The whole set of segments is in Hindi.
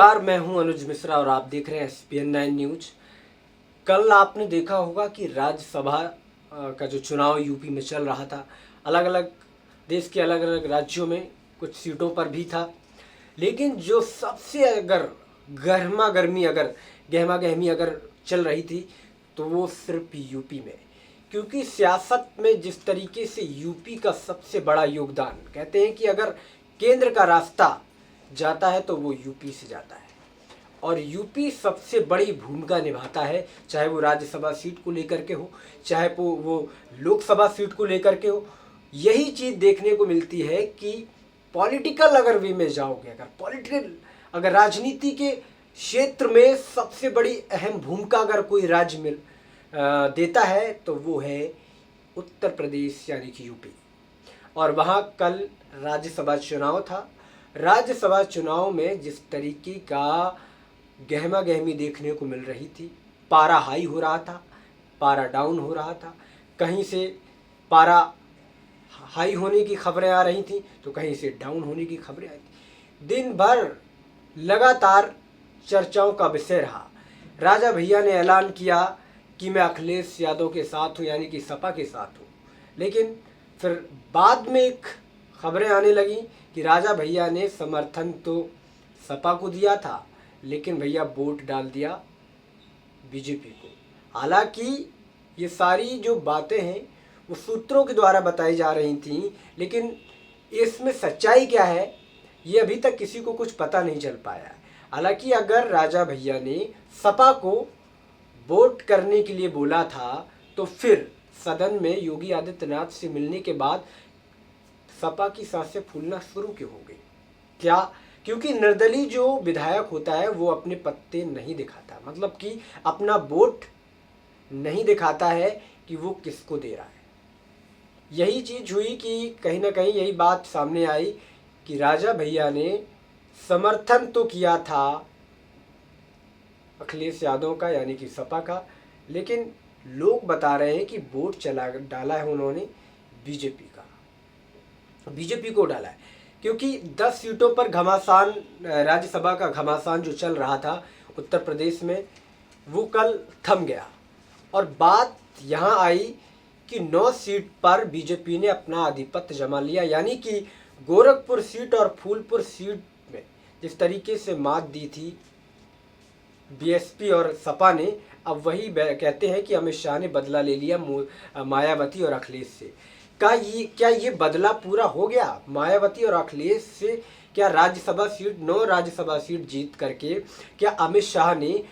नमस्कार, मैं हूं अनुज मिश्रा और आप देख रहे हैं SPN9 न्यूज। कल आपने देखा होगा कि राज्यसभा का जो चुनाव यूपी में चल रहा था, अलग अलग देश के अलग अलग राज्यों में कुछ सीटों पर भी था। लेकिन जो सबसे अगर गहमा गहमी अगर चल रही थी तो वो सिर्फ यूपी में, क्योंकि सियासत में जिस तरीके से यूपी का सबसे बड़ा योगदान, कहते हैं कि अगर केंद्र का रास्ता जाता है तो वो यूपी से जाता है और यूपी सबसे बड़ी भूमिका निभाता है, चाहे वो राज्यसभा सीट को लेकर के हो, चाहे वो लोकसभा सीट को लेकर के हो। यही चीज़ देखने को मिलती है कि पॉलिटिकल अगर वे में जाओगे, अगर राजनीति के क्षेत्र में सबसे बड़ी अहम भूमिका अगर कोई राज्य में देता है तो वो है उत्तर प्रदेश यानी कि यूपी। और वहाँ कल राज्यसभा चुनाव था। राज्यसभा चुनाव में जिस तरीके का गहमा गहमी देखने को मिल रही थी, पारा हाई हो रहा था, पारा डाउन हो रहा था, कहीं से पारा हाई होने की खबरें आ रही थी तो कहीं से डाउन होने की खबरें आई थी। दिन भर लगातार चर्चाओं का विषय रहा। राजा भैया ने ऐलान किया कि मैं अखिलेश यादव के साथ हूँ, यानी कि सपा के साथ हूँ, लेकिन फिर बाद में एक खबरें आने लगी कि राजा भैया ने समर्थन तो सपा को दिया था, लेकिन भैया वोट डाल दिया बीजेपी को। हालांकि ये सारी जो बातें हैं वो सूत्रों के द्वारा बताई जा रही थी, लेकिन इसमें सच्चाई क्या है ये अभी तक किसी को कुछ पता नहीं चल पाया है। हालांकि अगर राजा भैया ने सपा को वोट करने के लिए बोला था तो फिर सदन में योगी आदित्यनाथ से मिलने के बाद सपा की सांसें फूलना शुरू क्यों हो गई? क्या? क्योंकि निर्दलीय जो विधायक होता है वो अपने पत्ते नहीं दिखाता, मतलब कि अपना वोट नहीं दिखाता है कि वो किसको दे रहा है। यही चीज़ हुई कि कहीं ना कहीं यही बात सामने आई कि राजा भैया ने समर्थन तो किया था अखिलेश यादव का, यानी कि सपा का, लेकिन लोग बता रहे हैं कि वोट डाला है उन्होंने बीजेपी को डाला है, क्योंकि 10 सीटों पर घमासान, राज्यसभा का घमासान जो चल रहा था उत्तर प्रदेश में, वो कल थम गया और बात यहाँ आई कि 9 सीट पर बीजेपी ने अपना आधिपत्य जमा लिया। यानी कि गोरखपुर सीट और फूलपुर सीट में जिस तरीके से मात दी थी बीएसपी और सपा ने, अब वही कहते हैं कि अमित शाह ने बदला ले लिया मायावती और अखिलेश से। क्या ये बदला पूरा हो गया? मायावती और अखिलेश से क्या 9 राज्यसभा सीट जीत करके क्या अमित शाह ने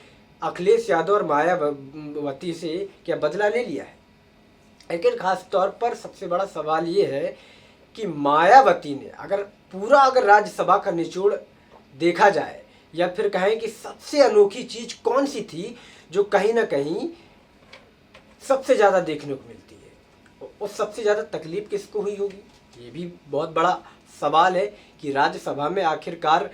अखिलेश यादव और मायावती से क्या बदला ले लिया है? लेकिन खास तौर पर सबसे बड़ा सवाल ये है कि मायावती ने अगर राज्यसभा का निचोड़ देखा जाए, या फिर कहें कि सबसे अनोखी चीज कौन सी थी जो कहीं ना कहीं सबसे ज़्यादा देखने को मिलती है, और सबसे ज़्यादा तकलीफ किसको हुई होगी? ये भी बहुत बड़ा सवाल है कि राज्यसभा में आखिरकार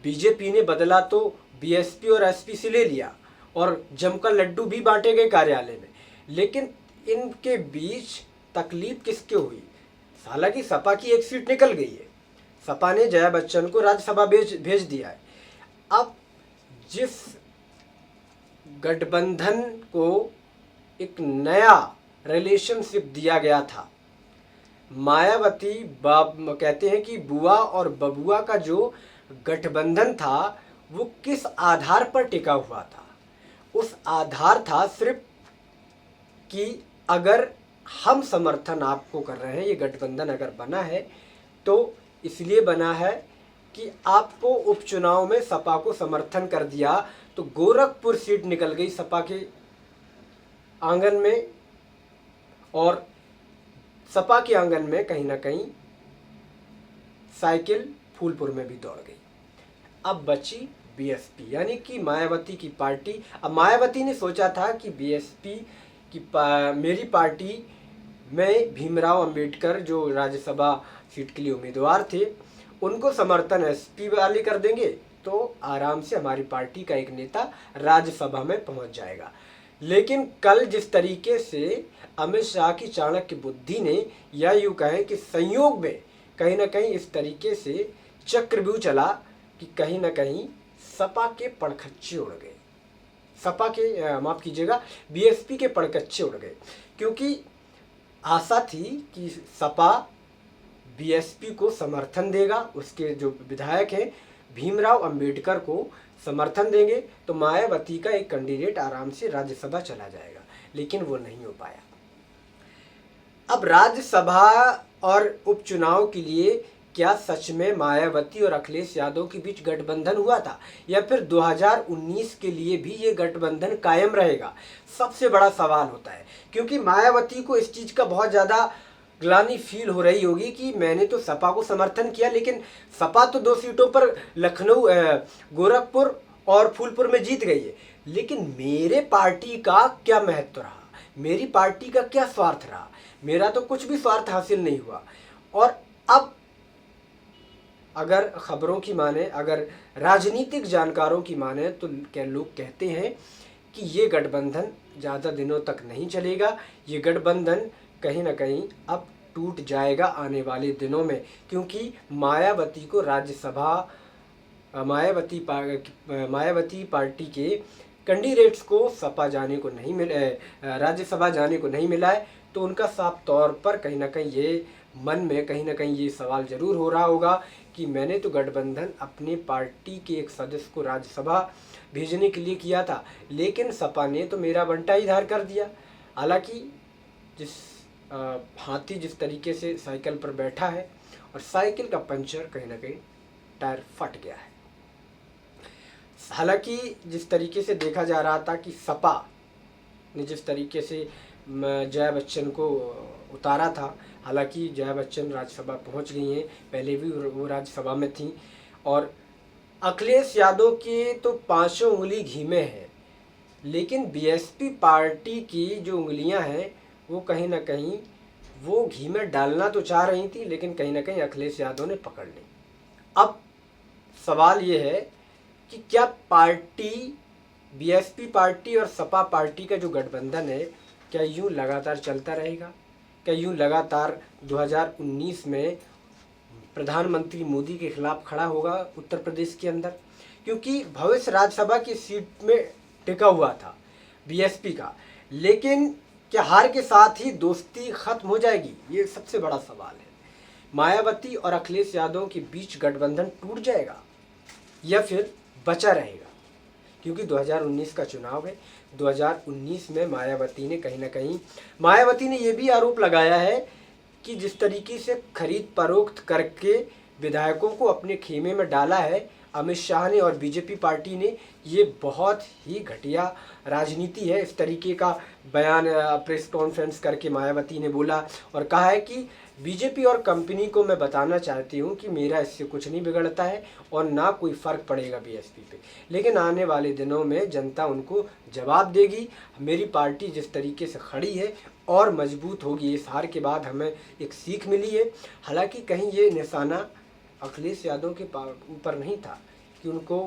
बीजेपी ने बदला तो बीएसपी और एसपी से ले लिया और जमकर लड्डू भी बांटे गए कार्यालय में, लेकिन इनके बीच तकलीफ किसके हुई? हालांकि सपा की एक सीट निकल गई है, सपा ने जया बच्चन को राज्यसभा भेज दिया है। अब जिस गठबंधन को एक नया रिलेशनशिप दिया गया था, मायावती कहते हैं कि बुआ और बबुआ का जो गठबंधन था वो किस आधार पर टिका हुआ था? उस आधार था सिर्फ कि अगर हम समर्थन आपको कर रहे हैं, ये गठबंधन अगर बना है तो इसलिए बना है कि आपको उपचुनाव में सपा को समर्थन कर दिया तो गोरखपुर सीट निकल गई सपा के आंगन में, और सपा के आंगन में कहीं ना कहीं साइकिल फूलपुर में भी दौड़ गई। अब बची बीएसपी यानी कि मायावती की पार्टी। अब मायावती ने सोचा था कि बीएसपी की मेरी पार्टी में भीमराव अंबेडकर जो राज्यसभा सीट के लिए उम्मीदवार थे उनको समर्थन एसपी वाले कर देंगे तो आराम से हमारी पार्टी का एक नेता राज्यसभा में पहुंच जाएगा। लेकिन कल जिस तरीके से अमित शाह की चाणक्य बुद्धि ने, या यूँ कहें कि संयोग में कहीं ना कहीं इस तरीके से चक्रव्यूह चला कि कहीं ना कहीं सपा के पड़खच्चे उड़ गए, सपा के माफ़ कीजिएगा बीएसपी के पड़कच्चे उड़ गए, क्योंकि आशा थी कि सपा बीएसपी को समर्थन देगा, उसके जो विधायक हैं भीमराव अंबेडकर को समर्थन देंगे तो मायावती का एक कैंडिडेट आराम से राज्यसभा चला जाएगा, लेकिन वो नहीं हो पाया। अब राज्यसभा और उपचुनाव के लिए क्या सच में मायावती और अखिलेश यादव के बीच गठबंधन हुआ था, या फिर 2019 के लिए भी ये गठबंधन कायम रहेगा, सबसे बड़ा सवाल होता है। क्योंकि मायावती को इस चीज़ का बहुत ज़्यादा ग्लानि फील हो रही होगी कि मैंने तो सपा को समर्थन किया, लेकिन सपा तो 2 सीटों पर लखनऊ, गोरखपुर और फूलपुर में जीत गई है, लेकिन मेरे पार्टी का क्या महत्व रहा, मेरी पार्टी का क्या स्वार्थ रहा, मेरा तो कुछ भी स्वार्थ हासिल नहीं हुआ। और अब अगर खबरों की माने, अगर राजनीतिक जानकारों की माने तो क्या लोग कहते हैं कि ये गठबंधन ज़्यादा दिनों तक नहीं चलेगा, ये गठबंधन कहीं ना कहीं अब टूट जाएगा आने वाले दिनों में, क्योंकि मायावती को राज्यसभा, मायावती पार्टी के कैंडिडेट्स को सपा जाने को नहीं मिला, राज्यसभा जाने को नहीं मिला है, तो उनका साफ तौर पर कहीं ना कहीं ये मन में कहीं ना कहीं ये सवाल ज़रूर हो रहा होगा कि मैंने तो गठबंधन अपनी पार्टी के एक सदस्य को राज्यसभा भेजने के लिए किया था, लेकिन सपा ने तो मेरा बंटा ही धार कर दिया। हालांकि जिस हाथी जिस तरीके से साइकिल पर बैठा है और साइकिल का पंचर कहीं ना कहीं टायर फट गया है। हालांकि जिस तरीके से देखा जा रहा था कि सपा ने जिस तरीके से जया बच्चन को उतारा था, हालांकि जया बच्चन राज्यसभा पहुंच गई हैं, पहले भी वो राज्यसभा में थी, और अखिलेश यादव के तो 5 उंगली घी में है, लेकिन बीएसपी पार्टी की जो उंगलियां हैं वो कहीं ना कहीं वो घी में डालना तो चाह रही थी, लेकिन कहीं ना कहीं अखिलेश यादव ने पकड़ ली। अब सवाल ये है कि क्या पार्टी, बीएसपी पार्टी और सपा पार्टी का जो गठबंधन है, क्या यूँ लगातार चलता रहेगा, क्या यूँ लगातार 2019 में प्रधानमंत्री मोदी के खिलाफ खड़ा होगा उत्तर प्रदेश के अंदर, क्योंकि भविष्य राज्यसभा की सीट में टिका हुआ था बीएसपी का, लेकिन क्या हार के साथ ही दोस्ती खत्म हो जाएगी, ये सबसे बड़ा सवाल है। मायावती और अखिलेश यादव के बीच गठबंधन टूट जाएगा या फिर बचा रहेगा, क्योंकि 2019 का चुनाव है। 2019 में मायावती ने कहीं ना कहीं, मायावती ने ये भी आरोप लगाया है कि जिस तरीके से खरीद फरोख्त करके विधायकों को अपने खेमे में डाला है अमित शाह ने और बीजेपी पार्टी ने, ये बहुत ही घटिया राजनीति है। इस तरीके का बयान प्रेस कॉन्फ्रेंस करके मायावती ने बोला और कहा है कि बीजेपी और कंपनी को मैं बताना चाहती हूँ कि मेरा इससे कुछ नहीं बिगड़ता है और ना कोई फ़र्क पड़ेगा बीएसपी पे, लेकिन आने वाले दिनों में जनता उनको जवाब देगी। मेरी पार्टी जिस तरीके से खड़ी है और मजबूत होगी, इस हार के बाद हमें एक सीख मिली है। हालांकि कहीं ये निशाना अखिलेश यादव के ऊपर नहीं था कि उनको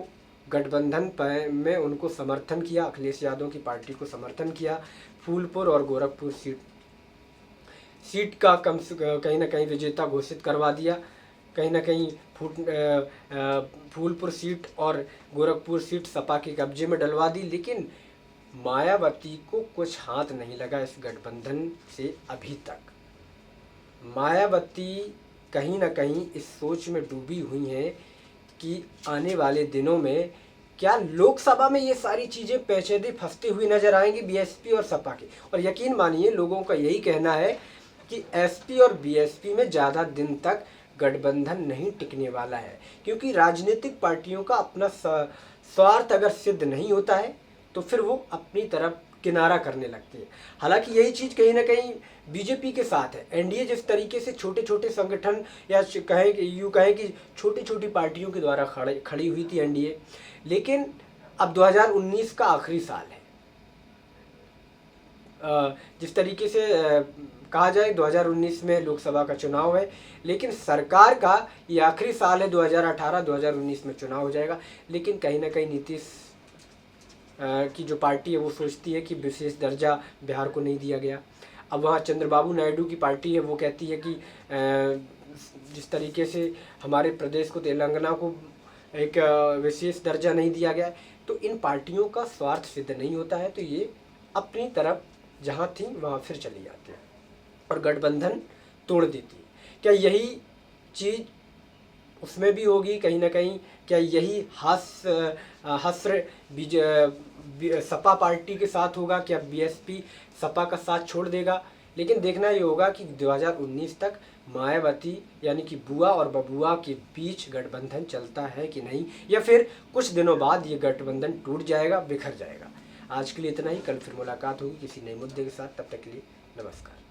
गठबंधन में उनको समर्थन किया, अखिलेश यादव की पार्टी को समर्थन किया, फूलपुर और गोरखपुर सीट का कहीं ना कहीं विजेता घोषित करवा दिया, कहीं ना कहीं फूलपुर सीट और गोरखपुर सीट सपा के कब्जे में डलवा दी, लेकिन मायावती को कुछ हाथ नहीं लगा इस गठबंधन से अभी तक। मायावती कहीं ना कहीं इस सोच में डूबी हुई हैं कि आने वाले दिनों में क्या लोकसभा में ये सारी चीज़ें पेचीदगी फंसती हुई नजर आएंगी बीएसपी और सपा की। और यकीन मानिए लोगों का यही कहना है कि एसपी और बीएसपी में ज़्यादा दिन तक गठबंधन नहीं टिकने वाला है, क्योंकि राजनीतिक पार्टियों का अपना स्वार्थ अगर सिद्ध नहीं होता है तो फिर वो अपनी तरफ किनारा करने लगती है। हालांकि यही चीज़ कहीं ना कहीं बीजेपी के साथ है। एनडीए जिस तरीके से छोटे छोटे संगठन या यूँ कहें कि छोटी छोटी पार्टियों के द्वारा खड़ी हुई थी एनडीए, लेकिन अब 2019 का आखिरी साल है। जिस तरीके से कहा जाए 2019 में लोकसभा का चुनाव है, लेकिन सरकार का ये आखिरी साल है। 2018-2019 में चुनाव हो जाएगा, लेकिन कहीं ना कहीं नीतीश की जो पार्टी है वो सोचती है कि विशेष दर्जा बिहार को नहीं दिया गया। अब वहाँ चंद्रबाबू नायडू की पार्टी है, वो कहती है कि जिस तरीके से हमारे प्रदेश को, तेलंगाना को एक विशेष दर्जा नहीं दिया गया है। तो इन पार्टियों का स्वार्थ सिद्ध नहीं होता है, तो ये अपनी तरफ जहाँ थी वहाँ फिर चली जाती है और गठबंधन तोड़ देती है। क्या यही चीज़ उसमें भी होगी कहीं ना कहीं? क्या यही हस्र सपा पार्टी के साथ होगा? क्या बीएसपी सपा का साथ छोड़ देगा? लेकिन देखना ये होगा कि 2019 तक मायावती यानी कि बुआ और बबुआ के बीच गठबंधन चलता है कि नहीं, या फिर कुछ दिनों बाद ये गठबंधन टूट जाएगा, बिखर जाएगा। आज के लिए इतना ही। कल फिर मुलाकात होगी किसी नए मुद्दे के साथ। तब तक के लिए नमस्कार।